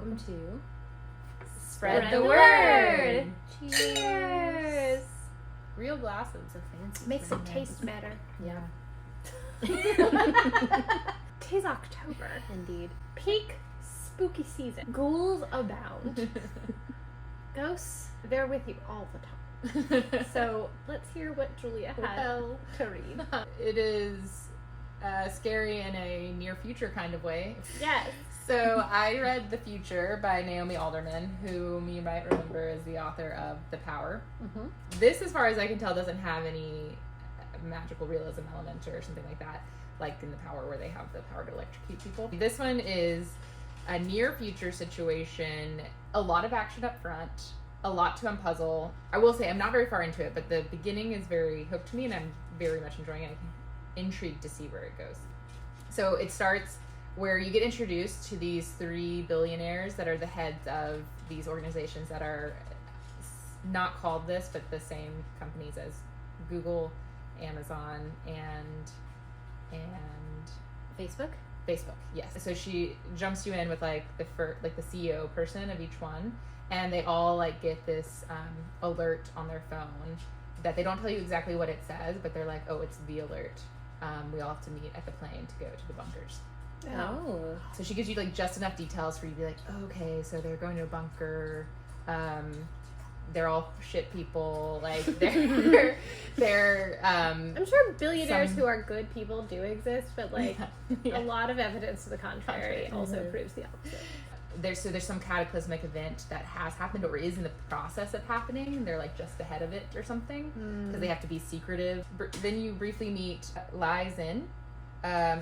welcome to Spread the Word! Cheers! Real glasses of fancy. Makes it taste better. Yeah. Tis October. Indeed. Peak spooky season. Ghouls abound. Ghosts, they're with you all the time. So let's hear what Julia had to read. It is scary in a near future kind of way. Yes. So I read The Future by Naomi Alderman, whom you might remember as the author of The Power. Mm-hmm. This, as far as I can tell, doesn't have any magical realism element or something like that, like in The Power where they have the power to electrocute people. This one is a near future situation, a lot of action up front, a lot to unpuzzle. I will say I'm not very far into it, but the beginning is very hooked to me and I'm very much enjoying it. I'm intrigued to see where it goes. So it starts where you get introduced to these 3 billionaires that are the heads of these organizations that are not called this, but the same companies as Google, Amazon, and Facebook? Facebook, yes. So she jumps you in with like the CEO person of each one, and they all like get this alert on their phone that they don't tell you exactly what it says, but they're like, oh, it's the alert. We all have to meet at the plane to go to the bunkers. Oh. So she gives you like just enough details for you to be like, oh, okay, so they're going to a bunker. They're all shit people. Like they're I'm sure billionaires who are good people do exist, but like yeah. a lot of evidence to the contrary also proves the opposite. There's some cataclysmic event that has happened or is in the process of happening. They're like just ahead of it or something because they have to be secretive. Then you briefly meet Lai Zin.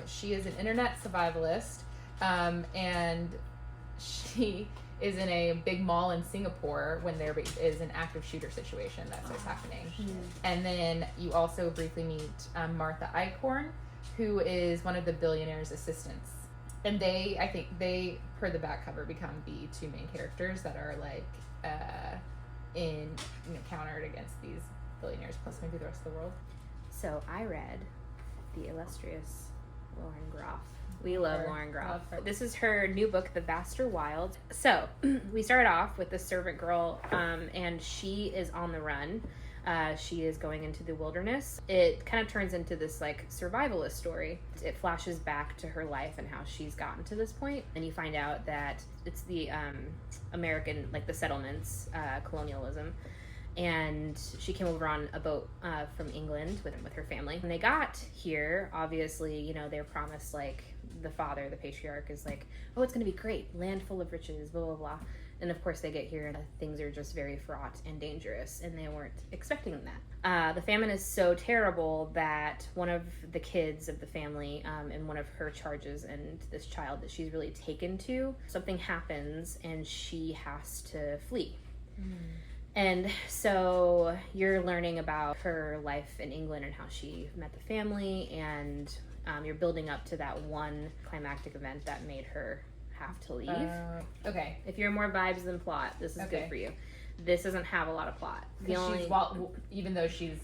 She is an internet survivalist, and she is in a big mall in Singapore when there is an active shooter situation that starts happening. And then you also briefly meet Martha Eichhorn, who is one of the billionaire's assistants. And I think they, per the back cover, become the 2 main characters that are like countered against these billionaires, plus maybe the rest of the world. So I read the illustrious Lauren Groff. We love Lauren Groff. This is her new book, The Vaster Wild. So we start off with the servant girl, and she is on the run. She is going into the wilderness. It kind of turns into this like survivalist story. It flashes back to her life and how she's gotten to this point, and you find out that it's the American, like the settlements, colonialism. And she came over on a boat from England with her family. When they got here, obviously, they were promised, like, the father, the patriarch, is like, oh, it's going to be great, land full of riches, blah, blah, blah. And of course they get here and things are just very fraught and dangerous, and they weren't expecting that. The famine is so terrible that one of the kids of the family, and one of her charges and this child that she's really taken to, something happens and she has to flee. And so you're learning about her life in England and how she met the family, and you're building up to that one climactic event that made her have to leave. Okay. If you're more vibes than plot, this is good for you. This doesn't have a lot of plot. Even though she's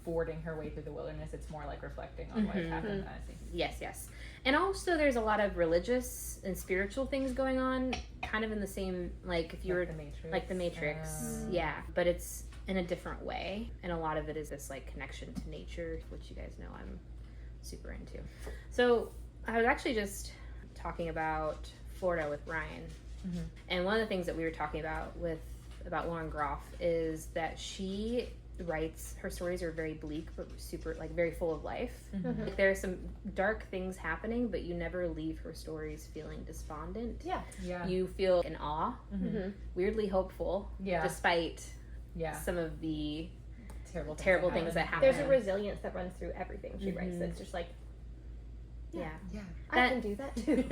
fording her way through the wilderness, it's more like reflecting on what has happened. I see. Yes. And also there's a lot of religious and spiritual things going on, kind of in the same, like if you were like the Matrix. Yeah, but it's in a different way, and a lot of it is this like connection to nature, which you guys know I'm super into. So I was actually just talking about Florida with Ryan, and one of the things that we were talking about Lauren Groff is that she writes, her stories are very bleak but super, like, very full of life. Like, there are some dark things happening, but you never leave her stories feeling despondent. You feel in awe, weirdly hopeful, despite some of the terrible things that happen. There's a resilience that runs through everything she writes that's just like, I can do that too.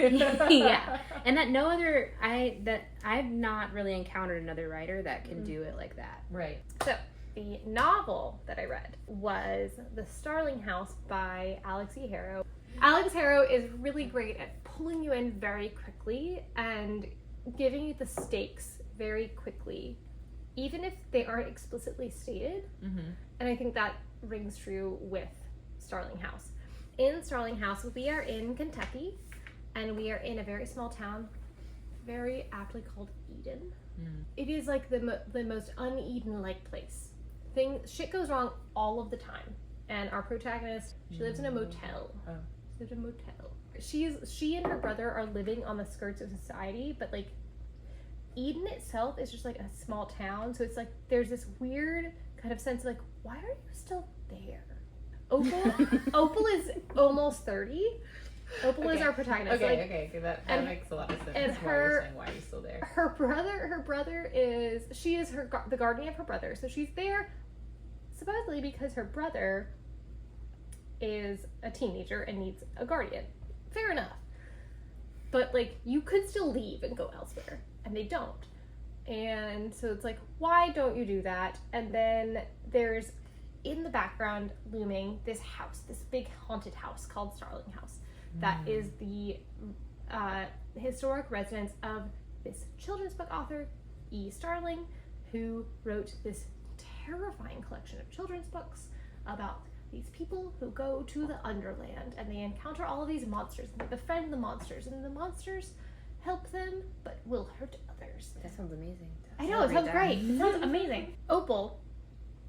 And that I've not really encountered another writer that can do it like that. Right. So the novel that I read was The Starling House by Alex E. Harrow. Alex Harrow is really great at pulling you in very quickly and giving you the stakes very quickly, even if they aren't explicitly stated. And I think that rings true with Starling House. In Starling House, we are in Kentucky, and we are in a very small town very aptly called Eden. It is like the most un-Eden-like place. Shit goes wrong all of the time. And our protagonist, she lives in a motel. Oh. She lives in a motel. She and her brother are living on the skirts of society, but like Eden itself is just like a small town, so it's like there's this weird kind of sense of like, why are you still there? Opal is almost 30. Opal is our protagonist. Okay, that makes a lot of sense. And why you're saying why are you still there? Her brother is the guardian of her brother, so she's there supposedly because her brother is a teenager and needs a guardian. Fair enough. But like you could still leave and go elsewhere, and they don't. And so it's like, why don't you do that? And then there's in the background looming this house, this big haunted house called Starling House. That is the historic residence of this children's book author, E. Starling, who wrote this terrifying collection of children's books about these people who go to the Underland and they encounter all of these monsters and they befriend the monsters and the monsters help them but will hurt others. That sounds amazing. I know, it sounds great. It sounds amazing. Opal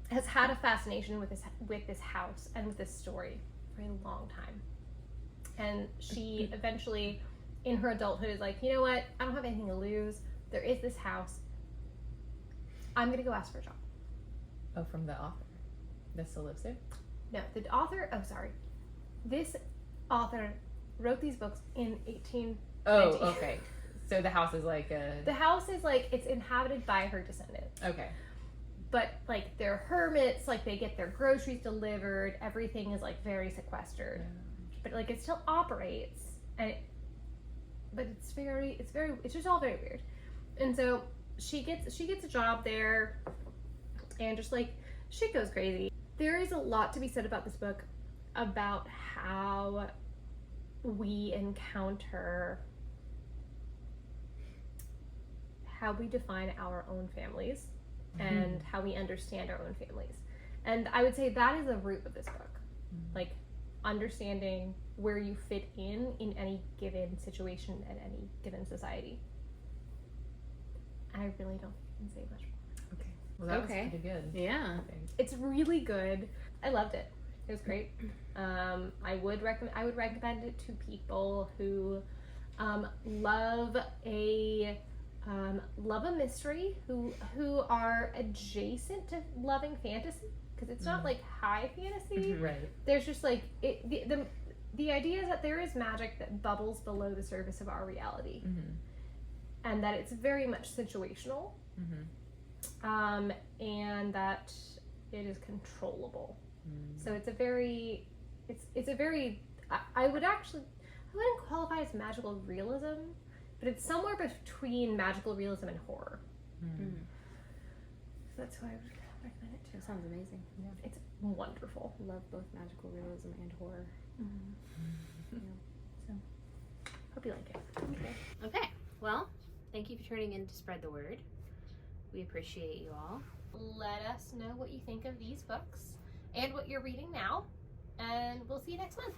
has had a fascination with this house and with this story for a long time. And she eventually, in her adulthood, is like, you know what? I don't have anything to lose. There is this house. I'm going to go ask for a job. Oh, from the author that still lives there? No, the author, this author wrote these books in 1820. Oh, okay. So the house is like The house is like, it's inhabited by her descendants. Okay. But like, they're hermits, like they get their groceries delivered. Everything is like very sequestered. But like it still operates, but it's just all very weird. And so she gets a job there, and just like shit goes crazy. There is a lot to be said about this book, about how we encounter, how we define our own families, and how we understand our own families. And I would say that is the root of this book, like understanding where you fit in any given situation and any given society. I really don't even say much more. Okay. Well, that was pretty good. Yeah. It's really good. I loved it. It was great. I would recommend it to people who love a mystery, who are adjacent to loving fantasy, because it's not like high fantasy. Right. There's just like the idea is that there is magic that bubbles below the surface of our reality, and that it's very much situational, and that it is controllable. So it's a very I wouldn't qualify it as magical realism, but it's somewhere between magical realism and horror. So that's why I would recommend it too. That sounds amazing. Yeah. It's wonderful. Love both magical realism and horror. Yeah. So hope you like it. Okay. Well, thank you for tuning in to Spread the Word. We appreciate you all. Let us know what you think of these books and what you're reading now, and we'll see you next month.